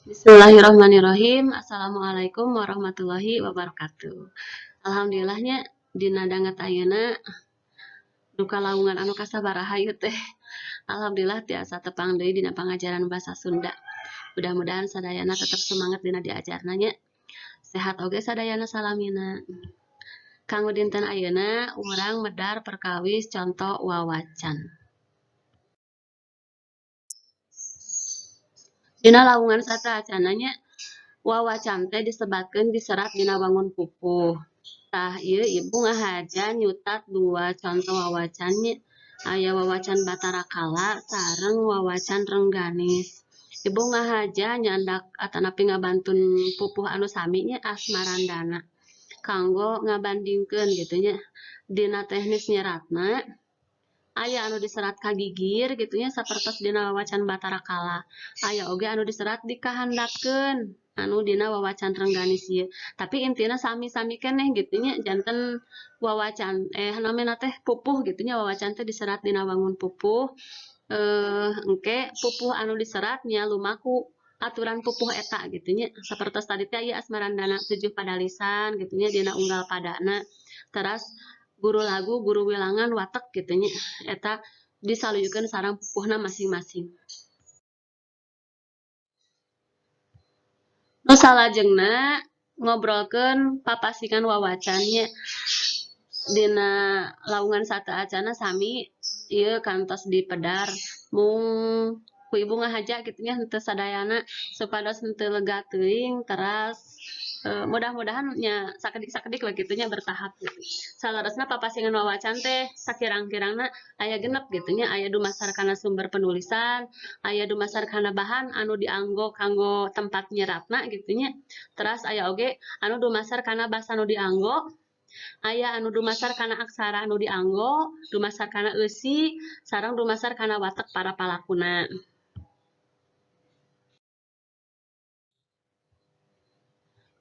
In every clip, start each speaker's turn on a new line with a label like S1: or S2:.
S1: Bismillahirrahmanirrahim. Assalamualaikum warahmatullahi wabarakatuh. Alhamdulillahnya dina danget ayeuna duka laungan anu kasabaraha ieu teh. Alhamdulillah tiasa tepang deui dina pangajaran basa Sunda. Mudah-mudahan sadayana tetap semangat dina diajarna nya. Sehat oge sadayana salamina. Kanggo dinten ayeuna urang medar perkawis contoh wawacan. Dina laungan sateuacanna nya wawacan teh disebatkeun diserat dina wangun pupuh. Tah ieu ibu ngahaja nyutat dua contoh wawacannya. Aya wawacan Batara Kala sareng wawacan Rengganis. Ibu ngahaja nyandak atanapi ngabantun pupuh anu sami nya Asmarandana. Kanggo ngabandingkeun gitu nya. Dina teknis nyeratna aya anu diserat kagigir gitu nya sapertos dina wawacan Batara Kala. Aya oge anu diserat dikahandapkeun anu dina wawacan Rengganis ieu. Tapi intina sami-sami keneh gitu nya janten wawacan namina teh pupuh gitu nya wawacan teh diserat dina wangun pupuh. Engke pupuh anu diserat nya lumaku aturan pupuh eta gitu nya. Sapertos tadi teh aya Asmarandana 7 padalisan gitu nya dina unggal padana. Teras guru lagu, guru wilangan, watek gitu nya. Eta disaluyukeun sareng pupuhna masing-masing. Nu salajengna ngobrolkeun papasingan wawacannya dina laungan sateuacana sami ieu kantos dipedar mung ku ibu ngahaja gitu nya henteu sadayana supados henteu lega teuing teras mudah-mudahan nya sakedik-sakedik lah gitu nya bertahap gitu. Salaresna papasingan wawacan teh sakirang-kirangna aya genep gitu nya aya dumasar kana sumber penulisan, aya dumasar kana bahan anu dianggo kanggo tempat nyeratna gitu nya. Teras aya oge anu dumasar kana basa anu dianggo, aya anu dumasar kana aksara anu dianggo, dumasar kana eusi, sareng dumasar kana watek para palakuna.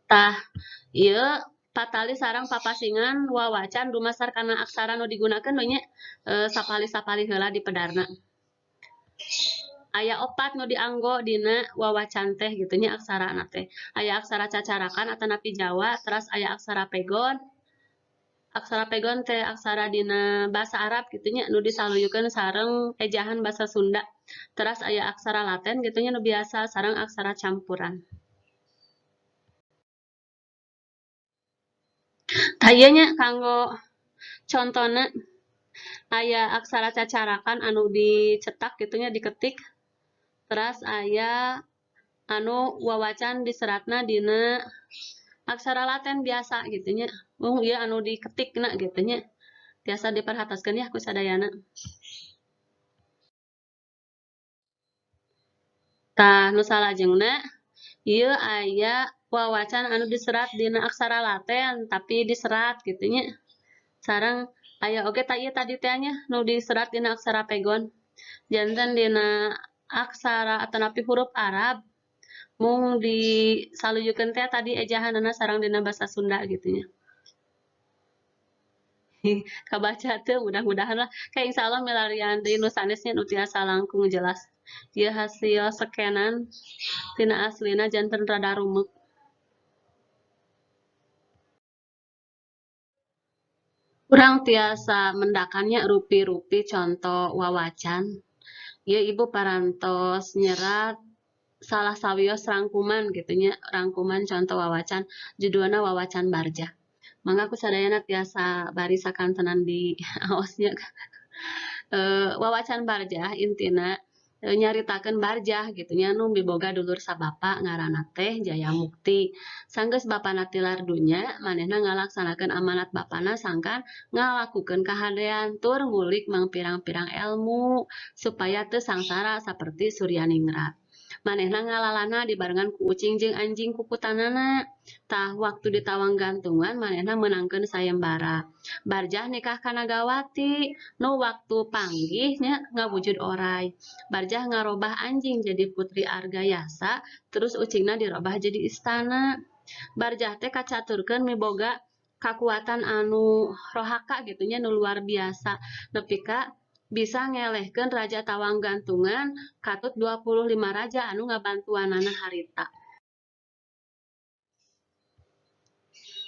S1: Tah ieu patali sareng papasingan wawacan dumasar kana aksara nu digunakeun we nya sapali-sapali heula di pedarna. Aya 4 nu dianggo dina wawacan teh gitu nya aksarana teh. Aya aksara cacarakan atanapi Jawa, teras aya aksara pegon. Aksara pegon teh aksara dina basa Arab gitu nya nu disaluyukeun sareng ejahan basa Sunda. Teras aya aksara Laten gitu nya nu biasa sareng aksara campuran. Tah ieu nya kanggo contona aya aksara cacarakan anu dicetak gitu nya diketik. Teras aya anu wawacan diseratna dina aksara Laten biasa gitu nya. Ieu anu diketikna gitu nya. Tiasa diperhatoskeun ya ku sadayana. Tah nu salajengna ieu aya wawacan anu diserat dina aksara Laten tapi diserat gitu nya. Sareng aya oge ta ieu tadi teh nya nu diserat dina aksara pegon. Janten dina aksara atanapi huruf Arab mung disaluyukeun teh tadi ejahanna sareng dina basa Sunda gitu nya. Kabaca teu mudah-mudahan lah. Kayak insyaallah milarian deui nu sanesnya nu tiasa langkung jelas. Ieu hasil skenan tina aslina janten rada rumeuk. Urang tiasa mendakannya rupi-rupi contoh wawacan. Ieu ibu parantos nyerat salah sawios rangkuman gitu nya, rangkuman contoh wawacan, judulna wawacan barja. Mangga ku sadayana tiasa bari sakantenan di aosnya. Wawacan barjah intina nyaritakeun barjah gitu nya nu miboga dulur sabapa ngaranna teh Jaya Mukti. Sanggeus bapana tilar dunya manehna ngalaksanakeun amanat bapana sangkan ngalakukeun kahadean tur ngulik mang pirang-pirang ilmu supaya teu sangsara saperti Suryaningrat. Manehna ngalalana dibarengan ku ucing jeung anjing kukutanana. Tah waktu ditawang gantungan manehna menangkeun sayembara. Barjah nikah kana Gawati nu waktu panggih nya ngawujud oray. Barjah ngarobah anjing jadi putri Argayasa, terus ucingna dirobah jadi istana. Barjah teh kacaturkeun miboga kakuatan anu rohaka gitu nya nu luar biasa nepi ka bisa ngelehkeun raja tawang gantungan katut 25 raja anu ngabantuanana harita.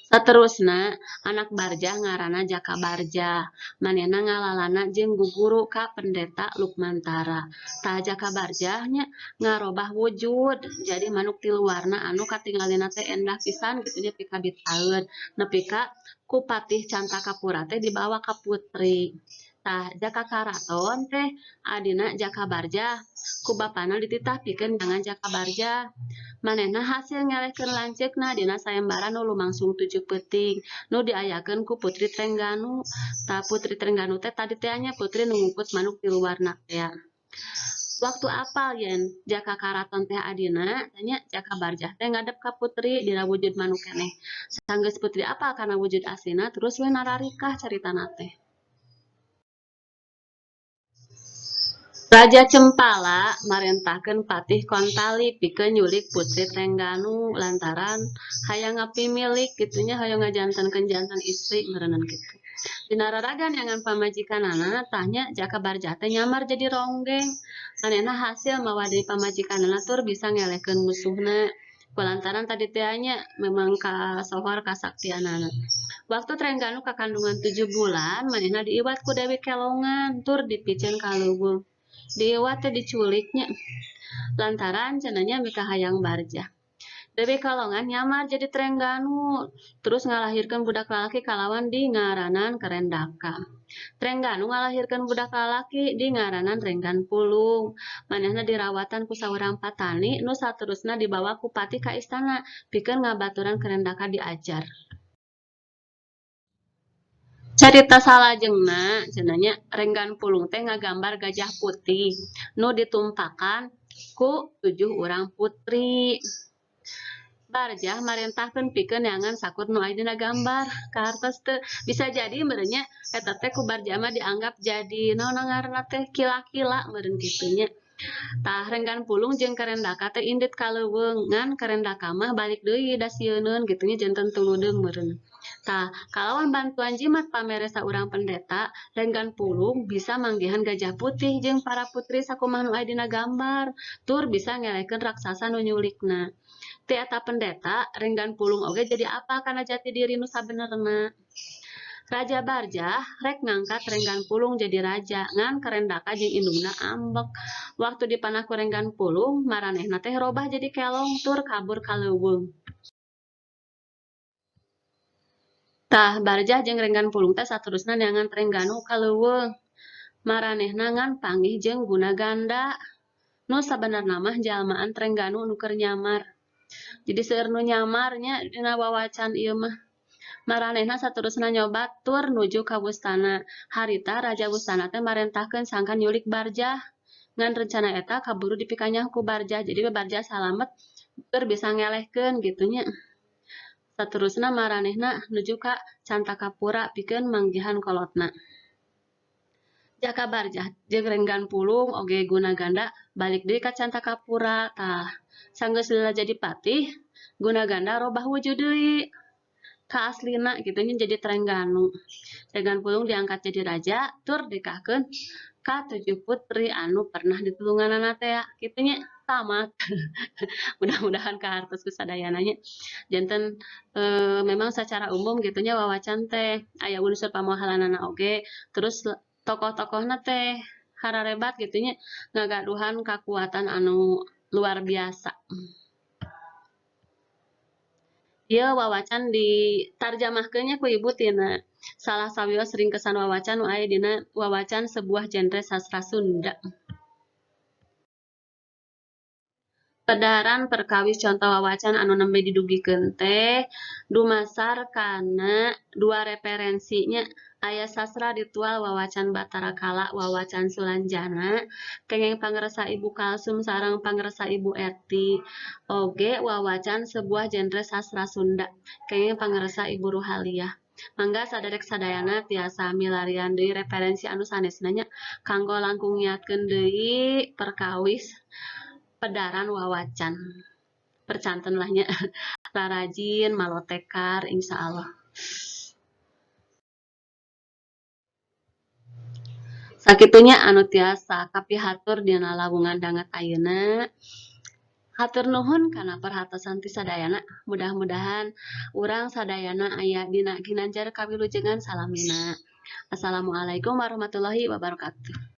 S1: Saterusna anak barjah ngaranna Jaka Barjah. Manehna ngalalana jeung guguru ka pendeta Lukmantara. Tah Jaka Barjah nya ngarobah wujud jadi manuk ti luarna anu katingalina teh endah pisan kitu nya pika bitaeun nepi ka ku Patih Cantakapura teh dibawa ka putri. Tah Jaka Karaton teh adina Jaka Barjah ku bapana dititah pikeun jangan Jaka Barjah. Manehna hasil ngelehkeun lanceukna dina sayembara nu lumangsung 7 peuting nu diayakeun ku Putri Trengganu. Tah Putri Trengganu teh tadi teh nya putri nu ngungkut manuk di luarna teh. Waktu apal yen Jaka Karaton teh adina tanya Jaka Barjah teh ngadep ka putri dina wujud manuk keneh. Sanggeus putri apal kana wujud aslina terus we nararikah caritana teh. Raja Cempala marentahkeun Patih Kontali pikeun nyulik Putri Trengganu lantaran hayang ngapimilik gitunya hayang ngajantenkeun janten istri ngeureunana kitu. Dina raragan yangan pamajikanana tanya Jaka Barjah teh nyamar jadi ronggeng. Manehna hasil mawa deui pamajikanana tur bisa ngelehkeun musuhna. Kulantaran tadi teh nya memang kasohor kasaktianana. Waktu Trengganu kakandungan 7 bulan, manehna diiwat ku Dewi Kelongan tur dipicen ka leuweung. Diiwat teh diculiknya lantaran cenanya mika hayang barjah. Dewi Kalongan nyamar jadi Trengganu terus ngalahirkeun budak lalaki kalawan di ngaranan Kerendaka. Trengganu ngalahirkeun budak lalaki di ngaranan Renggan Pulung. Manehna dirawatan ku saurang patani nu saterusna dibawa ku Patih ka istana pikeun ngabaturan Kerendaka diajar. Carita salajengna cenanya Renggan Pulung teh ngagambar gajah putih nu ditumpakan ku 7 urang putri. Barjah marentahkeun pikeun neangan sakur nu aya dina gambar. Kahartos teu bisa jadi meureun nya eta teh ku Barjah mah dianggap jadi naon ngaranna teh kila-kila meureun kitu nya. Tah Renggan Pulung jeung Kerendaka teh indit ka leuweung ngan Kerendaka mah balik deui da sieuneun kitu nya janten tuludeung meureun. Tah kalawan bantuan jimat pamere saurang pendeta, Renggan Pulung bisa manggihan gajah putih jeung para putri sakumaha nu aya dina gambar, tur bisa ngelehkeun raksasa nu nyulikna. Ti eta pendeta, Renggan Pulung oge jadi apa kana jati diri nu sabenerna. Raja Barjah rek ngangkat Renggan Pulung jadi raja ngan Kerendaka jeung indungna ambek. Waktu dipanah ku Renggan Pulung, maranehna teh robah jadi kelong tur kabur ka leuweung. Tah Barjah jeung Renggan Pulung teh saterusna neangan Trengganu ka leuweung. Maranehna ngan panggih jeung Gunaganda. Nu sabenerna mah jalmaan Trengganu nu keur nyamar. Jadi seueur nu nyamarnya dina wawacan ieu mah. Maranehna saterusna nyoba tur nuju ka Wustana. Harita Raja Wustana teh marentahkeun sangkan nyulik Barjah. Ngan rencana eta kaburu dipikanyah ku Barjah. Jadi Barjah salamet tur bisa ngelehkeun gitunya. Saterusna maranehna nuju ka Cantakapura pikeun manggihan kolotna. Jaka Barjah jeung Renggan Pulung oge Gunaganda balik deui ka Cantakapura. Tah sanggeus lila jadi patih, Gunaganda robah wujud deui ka aslina gitu nya jadi Trengganu. Renggan Pulung diangkat jadi raja tur nikahkeun ka 7 putri anu pernah ditulunganana teh kitu nya tamat. Mudah-mudahan kahartos ku sadayana nya. Janten memang secara umum gitu nya wawacan teh aya unsur pamohalanana oge terus tokoh-tokohna teh hararebat gitu nya ngagaduhan kakuatan anu luar biasa. Ieu wawacan ditarjamahkeunnya ku ibu tina salah sawios ringkesan wawacan nu aya dina wawacan sebuah genre sastra Sunda. Pedaran perkawis contoh wawacan anu nembe didugikeun teh dumasar kana 2 referensinya aya sastra ritual wawacan Batara Kala wawacan Sulanjana kenging pangresa Ibu Kalsum sareng pangresa Ibu Eti oge wawacan sebuah genre sastra Sunda kenging pangresa Ibu Ruhaliah. Mangga saderek sadayana tiasa milarian deui referensi anu sanesna nya kanggo langkung ngiatkeun deui perkawis pedaran wawacan percanten lahnya rarajin malotekar insyaallah. Sakitunya anu tiasa kapihatur dina lawungan danget ayeuna. Hatur nuhun kana perhatosan ti sadayana. Mudah-mudahan urang sadayana aya dina ginanjar kawilujengan salamina. Assalamualaikum warahmatullahi wabarakatuh.